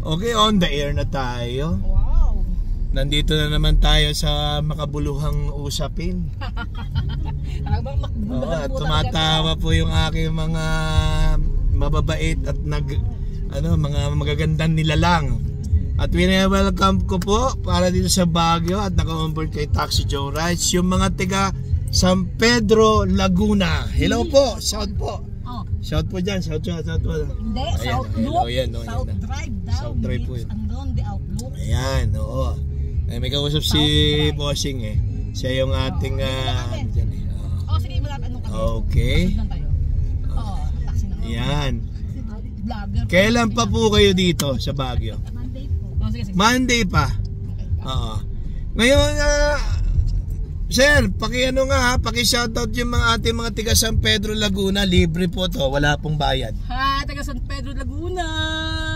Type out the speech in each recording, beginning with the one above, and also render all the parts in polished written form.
Okay, on the air na tayo. Wow. Nandito na naman tayo sa makabuluhang usapin. Tumatawa po yung aking mga mababait at mga magagandang nilalang. At wini-welcome ko po para dito sa Baguio at naka-onboard kay Taxi Joe Rides yung mga tiga San Pedro, Laguna. Hello po, shout po. Shout po dyan, shout po. Hindi, South Loop. South Drive daw. South Drive po yun. Andun, the Outlook. Ayan, oo. Ay, may kausap si Bossing eh. Siya yung ating sige, malapit ano kami. Okay. Taxi na. Ayan. Vlogger. Kailan pa po kayo dito sa Baguio? Monday po. Sige. Monday pa. Oo. Ngayon, sir, paki-shoutout yung mga ating mga tiga San Pedro, Laguna. Libre po to, wala pong bayad. Ha, taga San Pedro, Laguna.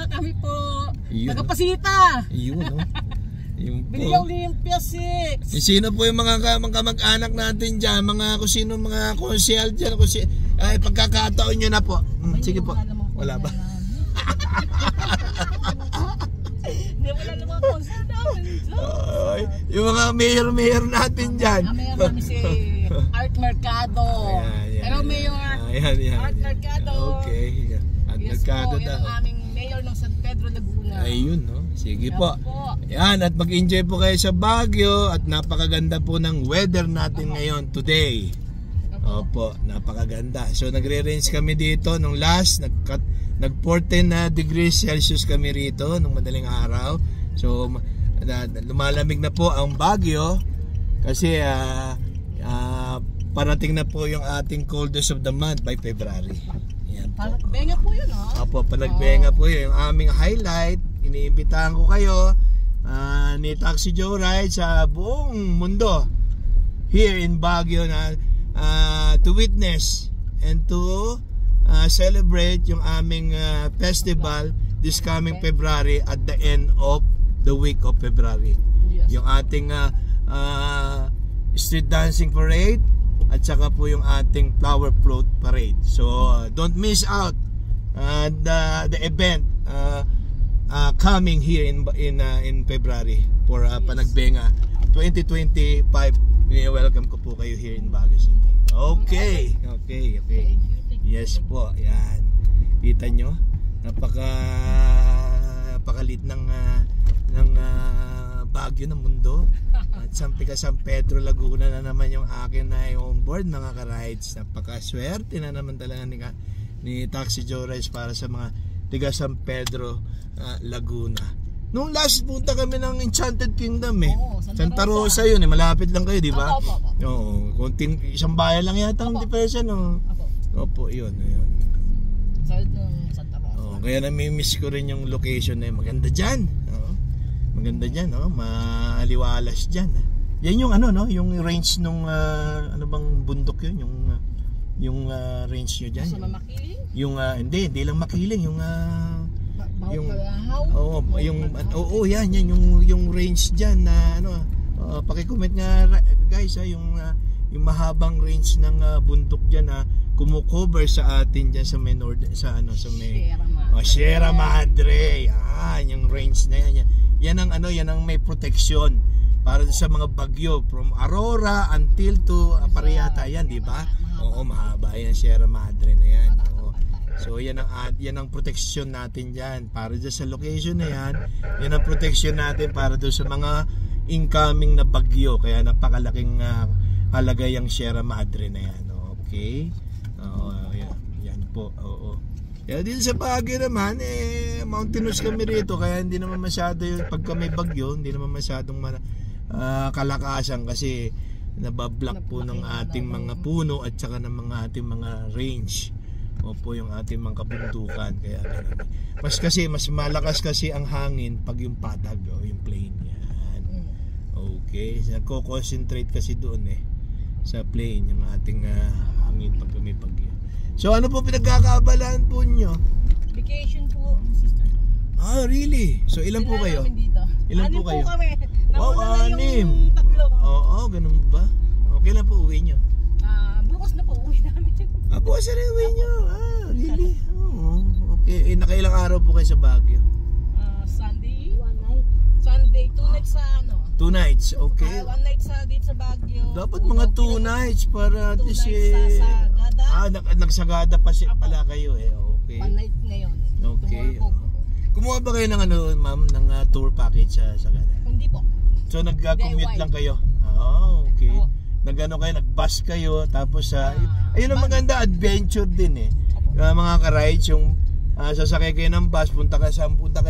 Kami po. Taga Pasita. Yun, no? Yung po. Biligaw Olympia 6. Sino po yung mga kamag-anak natin dyan? Kung sino mga konsyal dyan? Ay, pagkakataon nyo na po. Sige po. Wala ba? Hindi, wala namang konsyal namin. Yung mga mayor natin dyan. Mayor namin si Art Mercado. Hello, Mayor. Art Mercado. Okay. Art Mercado daw. Yan ang aming mayor ng San Pedro, Laguna. Ayun, no? Sige po. Yan, at mag-enjoy po kayo sa Baguio at napakaganda po ng weather natin ngayon today. Opo, napakaganda. So nagre-range kami dito nung last nag-14 degrees Celsius kami rito nung madaling araw. So lumalamig na po ang Baguio kasi parating na po yung ating coldest of the month by February. Yan po. Panagbenga po yun, Opo, panagbenga po yun. Yung aming highlight, iniimbitahan ko kayo ni Taxi Joe Rides sa buong mundo here in Baguio na to witness and to celebrate yung aming festival this coming February at the end of the week of February. Yes. Yung ating street dancing parade at saka po yung ating flower float parade. So don't miss out the event coming here in February for Panagbenga 2025. Welcome ko po kayo here in Baguio City. Okay. Yes po, yan. Kita nyo, napakalit ng Baguio ng mundo. At San Pedro, Laguna na naman yung akin na on board mga ka-rides. Napakaswerte na naman talaga ni Taxi Joe Rides para sa mga tiga San Pedro, Laguna. Nung last punta kami ng Enchanted Kingdom Santa Rosa yun malapit lang kayo, di ba? Oo, isang bayan lang yata ang diferensya, no? Opo, yun. Side ng Santa Rosa. Kaya nami-miss ko rin yung location na maganda dyan. Maganda dyan, maaliwalas dyan. Yan yung yung range nung ano bang bundok yun, yung range nyo dyan. Sa Makiling? Yung hindi lang Makiling, yung yan yung range diyan na paki-comment nga guys yung mahabang range ng bundok diyan na kumo-cover sa atin diyan sa may Sierra Madre. Yan yung range na yan. Yan ang may protection para sa mga bagyo from Aurora until to Parihata yan, di ba? Oo, mahaba yan Sierra Madre na yan. So yan ang protection natin diyan para dyan sa location na yan. Yan ang protection natin para doon sa mga incoming na bagyo. Kaya napakalaking halaga yung Sierra Madre na yan. Okay? Yan po. Oo. Kaya dito sa Baguio naman mountainous kami rito kaya hindi naman masyado yung pagka may bagyo, hindi naman masyadong kalakasan kasi nabablock po ng ating mga puno at saka ng mga ating mga range. Opo, yung ating mga kabundukan kaya mas malakas kasi ang hangin pag yung patag yung plain yan. Okay, nagko-concentrate kasi doon sa plain yung ating hangin pag may bagyo. So ano po pinagkakaabalaan po nyo? Vacation po, sister. Really? So ilan po kayo? Ilan po kayo? Kami. Wow, 6. Oo, ganun ba? Okay lang po uwi nyo? Bukas na po uwi namin. Bukas na uwi nyo? Really? Okay. Nakailang araw po kayo sa Baguio? Sunday. Sunday, 2 nights sa ano. 2 nights, okay. 1 night sa dito sa Baguio. Dapat mga 2 nights para at least Sagada. nagsagada pa pala kayo eh. Okay. 1 night ngayon. Okay. Kumuha ba kayo ng ano, ma'am, ng tour package sa Sagada? Hindi po. So nag-commute lang kayo? Okay. Nag-ano kayo, nag-bus kayo, tapos ayun ang maganda, adventure din eh. Mga ka-rides, yung sasakay kayo ng bus, punta kayo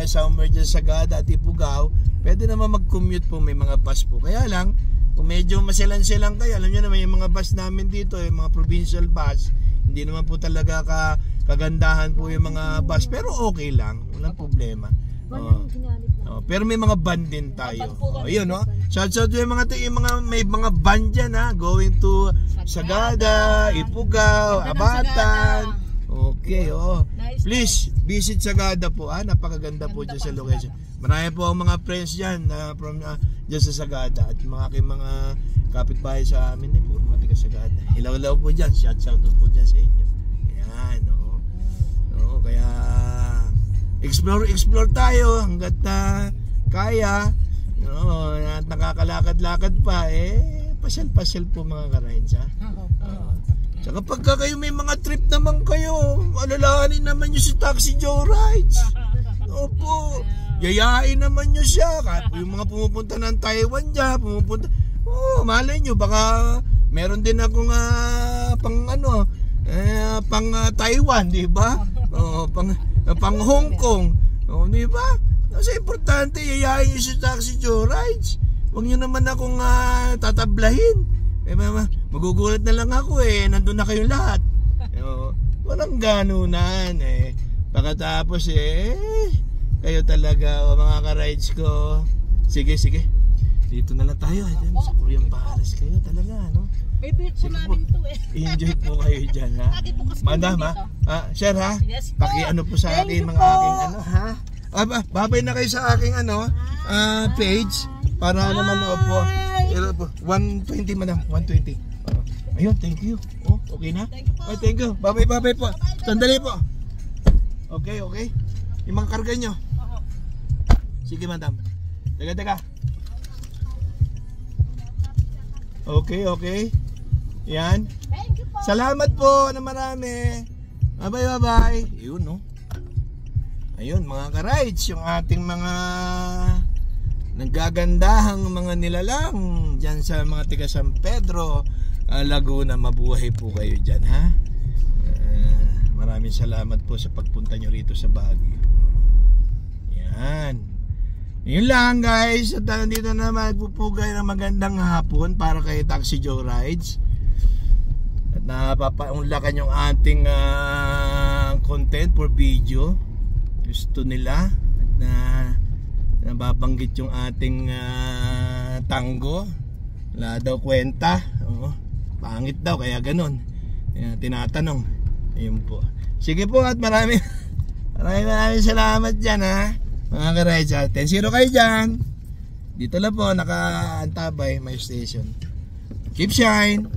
somewhere dyan sa Sagada at Ifugao, pwede naman mag-commute po, may mga bus po. Kaya lang, kung medyo masilan-silang kayo, alam nyo naman yung mga bus namin dito, yung mga provincial bus, hindi naman po talaga kagandahan po yung mga bus, pero okay lang, walang problema. Pero may mga van din tayo. Ayun, no? Shout out yung mga may mga van dyan, going to Sagada, Ifugao, Abatan. Okay, please visit Sagada po, napakaganda po dyan sa location. Marami po ang mga friends dyan from dyan sa Sagada, at mga aking mga kapitbahay sa amin din po, mga taga Sagada. Hilaw-hilaw po dyan, shout out po dyan sa inyo. Ayan, kaya explore tayo hanggat kaya, at nakakalakad-lakad pa, pasyal-pasyal po mga ka-rides, Tsaka pagka kayo may mga trip naman kayo, alalahanin naman nyo si Taxi Joe Rides. Opo, yayain naman nyo siya. Yung mga pumupunta ng Taiwan dyan, malay nyo, baka meron din akong pang Taiwan, di ba? Pang Hong Kong, di ba? Kasi importante, yayain nyo si Taxi Joe Rides. Huwag nyo naman akong tatablahin. Magugulat na lang ako nandun na kayong lahat. Walang ganunan Pagkatapos kayo talaga mga ka-rides ko. Sige, dito na lang tayo. Sa Korean Palace kayo talaga, no? May beach po namin to Enjoy po kayo dyan, ha? Madam, sir, ha? Yes po. Paki-ano po sa akin mga aking ha? Babay na kayo sa aking page. Para naman po 120 madam, 120. Ayun, thank you. Okay na? Thank you. Bye-bye po. Sandali po. Okay. Yung mga karga nyo. Sige madam. Teka. Okay. Yan. Salamat po na marami. Bye-bye. Ayun, no? Ayun, mga ka-rides, yung ating mga naggagandahang mga nilalang dyan sa mga tiga San Pedro, Laguna. Mabuhay po kayo dyan, ha? Maraming salamat po sa pagpunta nyo rito sa Baguio. Yan. Yun lang, guys. At dito na magpupugay ng magandang hapon para kay Taxi Joe Rides. At napapaunlakan yung ating content for video. Gusto nila at nababanggit yung ating tango. Wala daw kwenta. Pangit daw, kaya ganun. Tinatanong. Ayun po. Sige po, at maraming salamat dyan, ha, mga ka-rides. 10-0 kayo dyan. Dito lang po, nakaantabay my station. Keep shine.